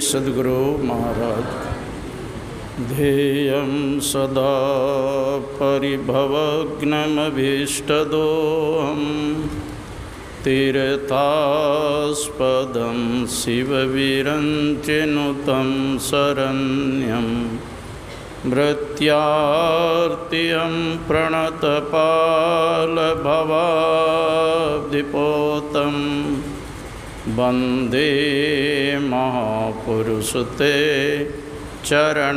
सद्गुरु महाराज ध्येयं सदा परिभवग्नमभीष्टदोहं तीर्थास्पदं शिवविरञ्चिनुतं शरण्यं भृत्यार्तियं प्रणतपालभवाब्धिपोतं वन्दे महापुरुषते चरणारविन्दम्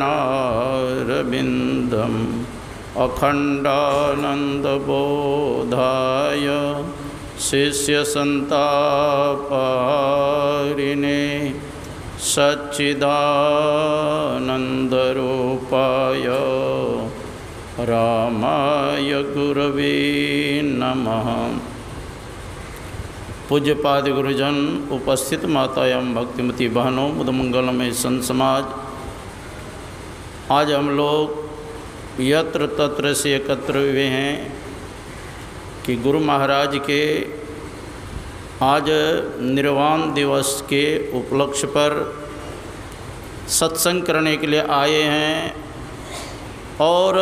अखण्डानन्दबोधाय शिष्यसन्तापहारिणे सच्चिदानन्दरूपाय रामाय गुरवे नमः। पूज्यपाद गुरुजन, उपस्थित माता एवं भक्तिमती बहनों, मुदमंगलमय संत समाज, आज हम लोग यत्र तत्र से एकत्र हुए हैं कि गुरु महाराज के आज निर्वाण दिवस के उपलक्ष्य पर सत्संग करने के लिए आए हैं और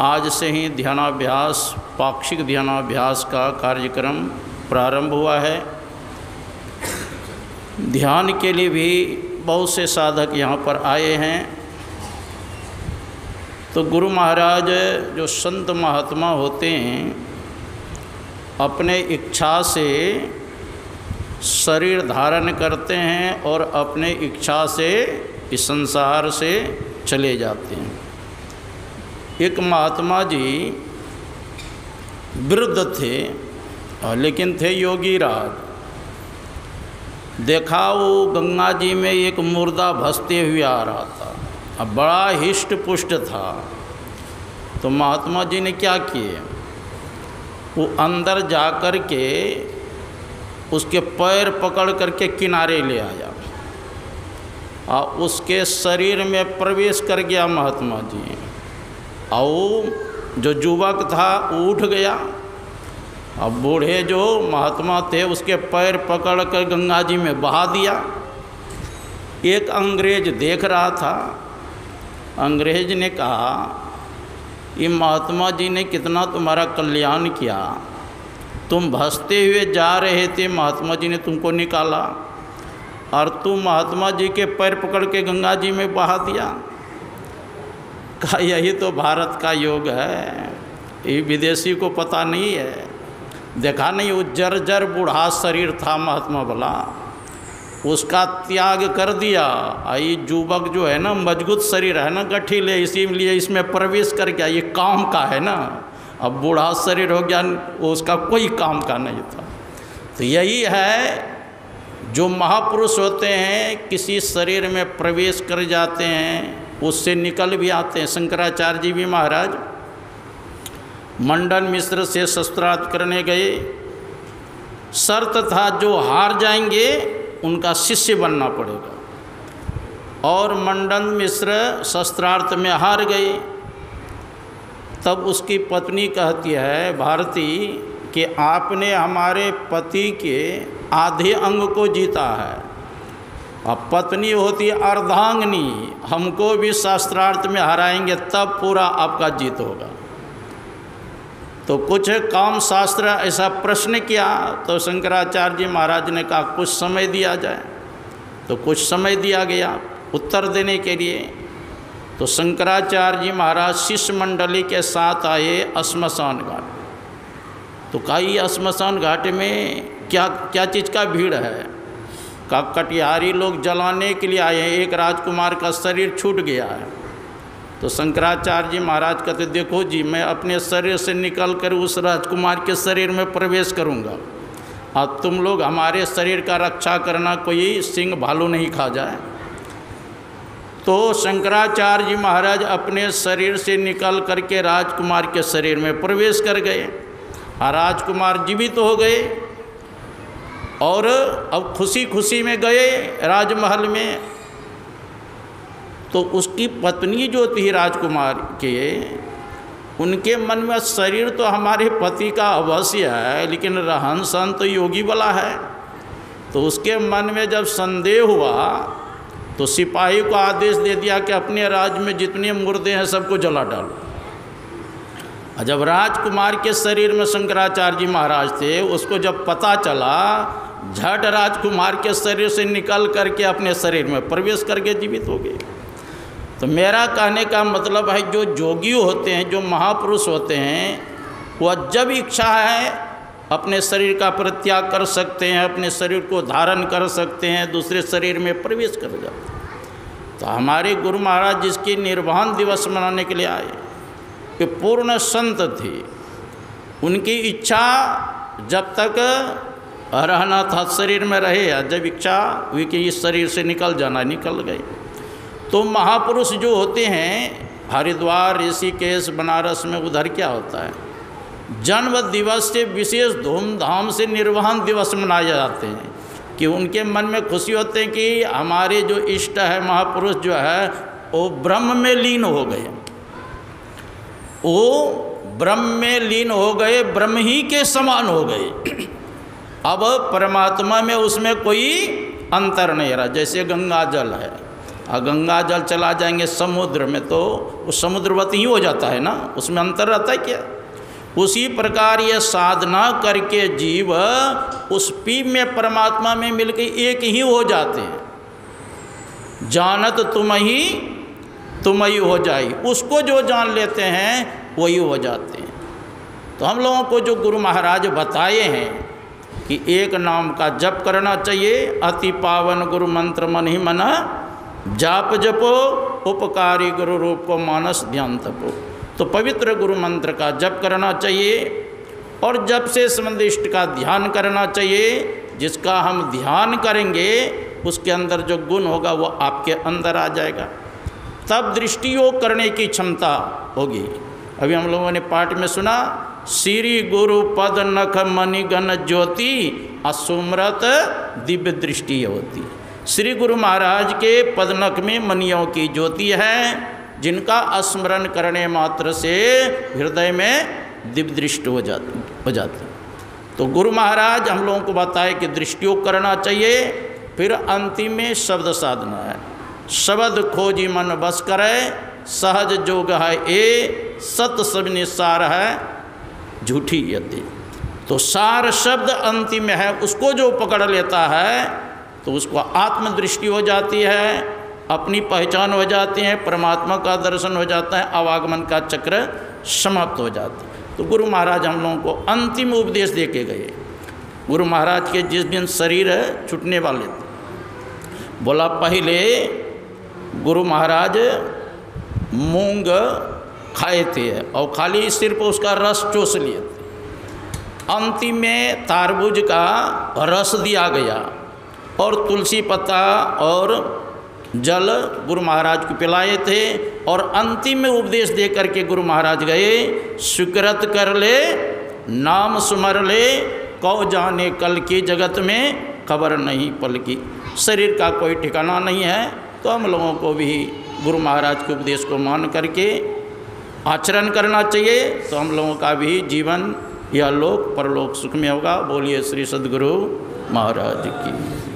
आज से ही ध्यानाभ्यास, पाक्षिक ध्यानाभ्यास का कार्यक्रम प्रारंभ हुआ है। ध्यान के लिए भी बहुत से साधक यहाँ पर आए हैं। तो गुरु महाराज जो संत महात्मा होते हैं, अपने इच्छा से शरीर धारण करते हैं और अपने इच्छा से इस संसार से चले जाते हैं। एक महात्मा जी वृद्ध थे, लेकिन थे योगी राज। देखा वो गंगा जी में एक मुर्दा भसते हुए आ रहा था, अब बड़ा हिष्ट पुष्ट था। तो महात्मा जी ने क्या किए, वो अंदर जा कर के उसके पैर पकड़ करके किनारे ले आया और उसके शरीर में प्रवेश कर गया महात्मा जी। और जो युवक था वो उठ गया। अब बूढ़े जो महात्मा थे उसके पैर पकड़ कर गंगा जी में बहा दिया। एक अंग्रेज देख रहा था। अंग्रेज ने कहा, ये महात्मा जी ने कितना तुम्हारा कल्याण किया, तुम भसते हुए जा रहे थे, महात्मा जी ने तुमको निकाला और तुम महात्मा जी के पैर पकड़ के गंगा जी में बहा दिया। कहा, यही तो भारत का योग है, ये विदेशी को पता नहीं है। देखा नहीं, वो जर्जर बूढ़ा शरीर था महात्मा वाला, उसका त्याग कर दिया। ये युवक जो है ना, मजबूत शरीर है ना, गठीले, इसीलिए इसमें प्रवेश कर गया, ये काम का है ना। अब बूढ़ा शरीर हो गया, उसका कोई काम का नहीं था। तो यही है, जो महापुरुष होते हैं किसी शरीर में प्रवेश कर जाते हैं, उससे निकल भी आते हैं। शंकराचार्य जी भी महाराज मंडन मिश्र से शस्त्रार्थ करने गए। शर्त था जो हार जाएंगे उनका शिष्य बनना पड़ेगा। और मंडन मिश्र शस्त्रार्थ में हार गए। तब उसकी पत्नी कहती है, भारती, कि आपने हमारे पति के आधे अंग को जीता है। अब पत्नी होती अर्धांगिनी, हमको भी शस्त्रार्थ में हराएंगे तब पूरा आपका जीत होगा। तो कुछ काम शास्त्र ऐसा प्रश्न किया। तो शंकराचार्य जी महाराज ने कहा, कुछ समय दिया जाए। तो कुछ समय दिया गया उत्तर देने के लिए। तो शंकराचार्य जी महाराज शिष्य मंडली के साथ आए श्मशान घाट। तो कहा, ये श्मशान घाट में क्या क्या चीज़ का भीड़ है? कहा, कटिहारी लोग जलाने के लिए आए हैं, एक राजकुमार का शरीर छूट गया है। तो शंकराचार्य जी महाराज कहते, देखो जी, मैं अपने शरीर से निकल कर उस राजकुमार के शरीर में प्रवेश करूंगा। अब तुम लोग हमारे शरीर का रक्षा करना, कोई सिंह भालू नहीं खा जाए। तो शंकराचार्य जी महाराज अपने शरीर से निकल करके राजकुमार के शरीर में प्रवेश कर गए और राजकुमार जीवित हो गए। और अब खुशी खुशी में गए राजमहल में। तो उसकी पत्नी जो थी राजकुमार के, उनके मन में शरीर तो हमारे पति का अवश्य है, लेकिन रहन सहन तो योगी वाला है। तो उसके मन में जब संदेह हुआ तो सिपाही को आदेश दे दिया कि अपने राज्य में जितने मुर्दे हैं सबको जला डालो। और जब राजकुमार के शरीर में शंकराचार्य जी महाराज थे, उसको जब पता चला, झट राजकुमार के शरीर से निकल करके अपने शरीर में प्रवेश करके जीवित हो गए। तो मेरा कहने का मतलब है, जो जोगी होते हैं, जो महापुरुष होते हैं, वह जब इच्छा है अपने शरीर का परित्याग कर सकते हैं, अपने शरीर को धारण कर सकते हैं, दूसरे शरीर में प्रवेश कर जाते हैं। तो हमारे गुरु महाराज जिसकी निर्वाण दिवस मनाने के लिए आए, कि पूर्ण संत थे, उनकी इच्छा जब तक रहना था शरीर में रहे, जब इच्छा हुई कि इस शरीर से निकल जाना, निकल गए। तो महापुरुष जो होते हैं, हरिद्वार, ऋषिकेश, बनारस में उधर क्या होता है, जन्म दिवस से विशेष धूमधाम से निर्वाण दिवस मनाए जाते हैं, कि उनके मन में खुशी होते हैं कि हमारे जो इष्ट है, महापुरुष जो है, वो ब्रह्म में लीन हो गए, वो ब्रह्म में लीन हो गए, ब्रह्म ही के समान हो गए। अब परमात्मा में उसमें कोई अंतर नहीं रहा। जैसे गंगा जल है, और गंगा जल चला जाएंगे समुद्र में तो वो समुद्रवत ही हो जाता है ना, उसमें अंतर रहता है क्या? उसी प्रकार ये साधना करके जीव उस पीप में परमात्मा में मिलकर एक ही हो जाते हैं। जानत तुम ही हो जाई, उसको जो जान लेते हैं वही हो जाते हैं। तो हम लोगों को जो गुरु महाराज बताए हैं कि एक नाम का जप करना चाहिए, अति पावन गुरु मंत्र मन ही मना जाप जपो, उपकारी गुरु रूप को मानस ध्यान तपो। तो पवित्र गुरु मंत्र का जप करना चाहिए, और जप से संबंधित इष्ट का ध्यान करना चाहिए। जिसका हम ध्यान करेंगे उसके अंदर जो गुण होगा वो आपके अंदर आ जाएगा, तब दृष्टियोग करने की क्षमता होगी। अभी हम लोगों ने पाठ में सुना, श्री गुरु पद नख मणिगण ज्योति असुमरत दिव्य दृष्टि होती। श्री गुरु महाराज के पदनख में मणियों की ज्योति है, जिनका स्मरण करने मात्र से हृदय में दिव्य दृष्टि हो जाती। तो गुरु महाराज हम लोगों को बताए कि दृष्टियोग करना चाहिए। फिर अंतिम में शब्द साधना है, शब्द खोजी मन बस करे, सहज जोग है ए, सत सब निसार है झूठी यति। तो सार शब्द अंतिम है, उसको जो पकड़ लेता है तो उसको आत्मदृष्टि हो जाती है, अपनी पहचान हो जाती है, परमात्मा का दर्शन हो जाता है, आवागमन का चक्र समाप्त हो जाता है। तो गुरु महाराज हम लोगों को अंतिम उपदेश दे के गए। गुरु महाराज के जिस दिन शरीर छूटने वाले थे, बोला पहले गुरु महाराज मूंग खाए थे और खाली सिर्फ उसका रस चूस लिए थे। अंतिम में तारबूज का रस दिया गया और तुलसी पत्ता और जल गुरु महाराज को पिलाए थे। और अंतिम में उपदेश दे करके गुरु महाराज गए, सुकृत कर ले नाम सुमर ले, कौ जाने कल की जगत में खबर नहीं पल की। शरीर का कोई ठिकाना नहीं है, तो हम लोगों को भी गुरु महाराज के उपदेश को मान करके आचरण करना चाहिए। तो हम लोगों का भी जीवन यह लोक परलोक सुख में होगा। बोलिए श्री सद्गुरु महाराज की।